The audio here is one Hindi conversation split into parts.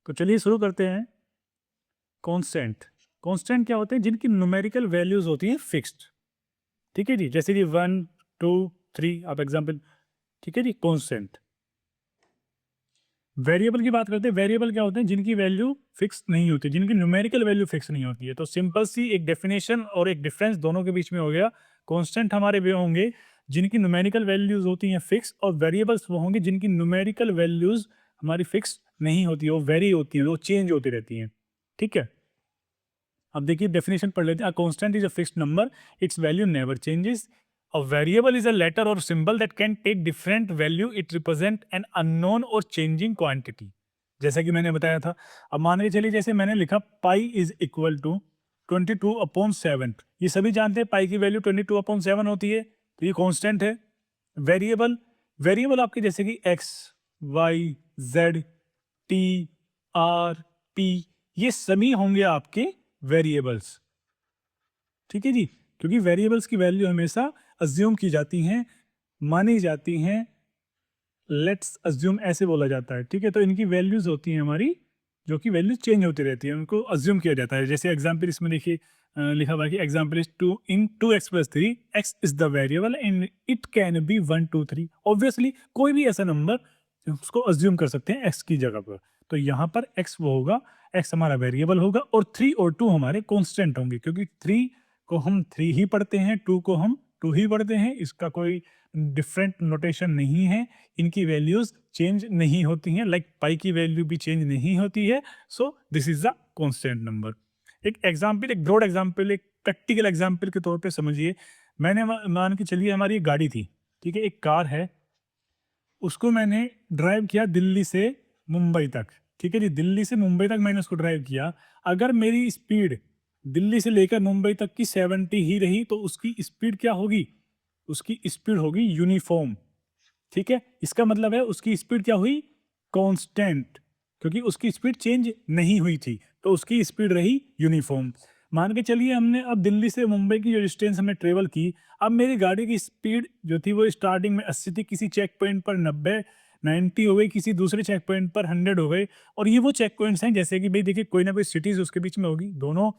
तो चलिए शुरू करते हैं। कांस्टेंट कांस्टेंट क्या होते हैं? जिनकी न्यूमेरिकल वैल्यूज होती हैं फिक्स्ड। ठीक है जी, जैसे कि 1 2 3 आप एग्जांपल। ठीक है जी, कांस्टेंट। वेरिएबल की बात करते हैं। वेरिएबल क्या होते हैं? जिनकी वैल्यू फिक्स नहीं होती, जिनकी न्यूमेरिकल वैल्यू फिक्स नहीं होती है। तो सिंपल सी एक डेफिनेशन और एक डिफरेंस दोनों के बीच में हो गया। कांस्टेंट हमारे वे होंगे जिनकी न्यूमेरिकल वैल्यूज होती हैं फिक्स, और वेरिएबल्स वो होंगे जिनकी न्यूमेरिकल वैल्यूज हमारी फिक्स नहीं होती है, वो वेरी होती हैं, वो चेंज होती रहती हैं। ठीक है, अब देखिए डेफिनेशन पढ़ लेते हैं। A constant is a fixed number, its value never changes. A variable is a letter और symbol that can take different value, it represent an unknown और चेंजिंग क्वांटिटी। जैसा कि मैंने बताया था। अब मान के चलिए जैसे मैंने लिखा पाई इज इक्वल टू 22/7। ये सभी जानते हैं पाई की वैल्यू 22/7 होती है, तो ये कांस्टेंट है। वेरिएबल वेरिएबल आपके जैसे कि X, Y, Z, T, R, P, ये सभी होंगे आपके वेरिएबल्स। ठीक है जी, क्योंकि वेरिएबल्स की वैल्यू हमेशा अज्यूम की जाती हैं, मानी जाती हैं। लेट्स अज्यूम ऐसे बोला जाता है। ठीक है, तो इनकी वैल्यूज होती हैं हमारी, जो कि वैल्यूज चेंज होती रहती है, उनको अज्यूम किया जाता है। जैसे एग्जाम्पल इसमें देखिए लिखा हुआ है कि example is 2 in 2x+3, x is the variable and it can be 1 2 3। Obviously कोई भी ऐसा नंबर उसको अज्यूम कर सकते हैं एक्स की जगह पर। तो यहाँ पर एक्स वो होगा, एक्स हमारा वेरिएबल होगा, और 3 और 2 हमारे कॉन्स्टेंट होंगे, क्योंकि 3 को हम 3 ही पढ़ते हैं, 2 को हम 2 ही पढ़ते हैं। इसका कोई डिफरेंट नोटेशन नहीं है। इनकी वैल्यूज चेंज नहीं होती हैं, लाइक पाई की वैल्यू भी चेंज नहीं होती है। So this is the constant number. एक एग्जांपल, एक ब्रॉड एग्जांपल, एक प्रैक्टिकल एग्जांपल के तौर पे समझिए। मैंने मान के चलिए हमारी एक गाड़ी थी। ठीक है, एक कार है, उसको मैंने ड्राइव किया दिल्ली से मुंबई तक। ठीक है जी, दिल्ली से मुंबई तक मैंने उसको ड्राइव किया। अगर मेरी स्पीड दिल्ली से लेकर मुंबई तक की 70 ही रही, तो उसकी स्पीड क्या होगी? उसकी स्पीड होगी यूनिफॉर्म। ठीक है, इसका मतलब है उसकी स्पीड क्या हुई? कांस्टेंट, क्योंकि उसकी स्पीड चेंज नहीं हुई थी, तो उसकी स्पीड रही यूनिफॉर्म। मान के चलिए हमने अब दिल्ली से मुंबई की जो डिस्टेंस हमने ट्रेवल की, अब मेरी गाड़ी की स्पीड जो थी वो स्टार्टिंग में 80 थी, किसी चेक पॉइंट पर 90 90 हो गई, किसी दूसरे चेक पॉइंट पर 100 हो गए। और ये वो चेक पॉइंट्स हैं, जैसे कि भाई देखिए कोई ना कोई सिटीज़ उसके बीच में होगी। दोनों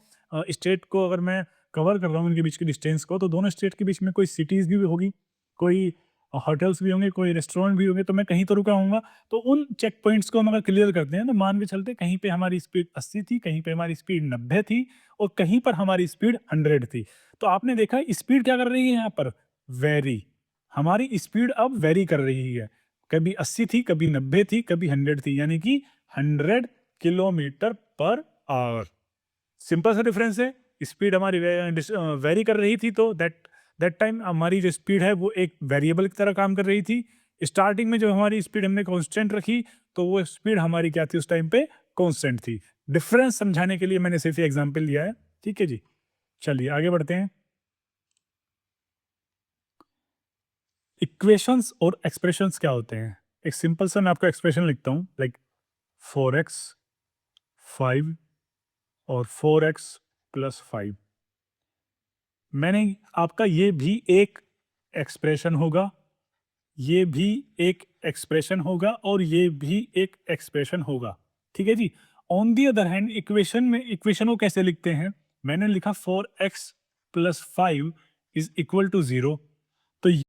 स्टेट को अगर मैं कवर कर रहा हूँ, उनके बीच की डिस्टेंस को, तो दोनों स्टेट के बीच में कोई सिटीज़ भी होगी, कोई होटल्स भी होंगे, कोई रेस्टोरेंट भी होंगे, तो मैं कहीं तो रुका होऊंगा। तो उन चेक पॉइंट्स को हम अगर क्लियर करते हैं, तो मान के चलते कहीं पे हमारी स्पीड 80 थी, कहीं पे हमारी स्पीड 90 थी, और कहीं पर हमारी स्पीड 100 थी। तो आपने देखा स्पीड क्या कर रही है यहाँ पर? वेरी। हमारी स्पीड अब वेरी कर रही है, कभी 80 थी, कभी 90 थी, कभी 100 थी, यानी कि 100 km/h। सिंपल सा डिफरेंस है। स्पीड हमारी वेरी कर रही थी, तो दैट दैट टाइम हमारी जो स्पीड है वो एक वेरिएबल की तरह काम कर रही थी। स्टार्टिंग में जो हमारी स्पीड हमने कांस्टेंट रखी, तो वो स्पीड हमारी क्या थी उस टाइम पे? कांस्टेंट थी। डिफरेंस समझाने के लिए मैंने सिर्फ एग्जांपल लिया है। ठीक है जी, चलिए आगे बढ़ते हैं। इक्वेशंस और एक्सप्रेशंस क्या होते हैं? एक सिंपल सा मैं आपको एक्सप्रेशन लिखता हूँ, लाइक 4x 5 और 4x+5। मैंने आपका ये भी एक एक्सप्रेशन होगा, ये भी एक एक्सप्रेशन होगा, और ये भी एक एक्सप्रेशन होगा। ठीक है जी। On the other hand equation में, इक्वेशन को कैसे लिखते हैं? मैंने लिखा 4x+5 इज इक्वल टू 0। तो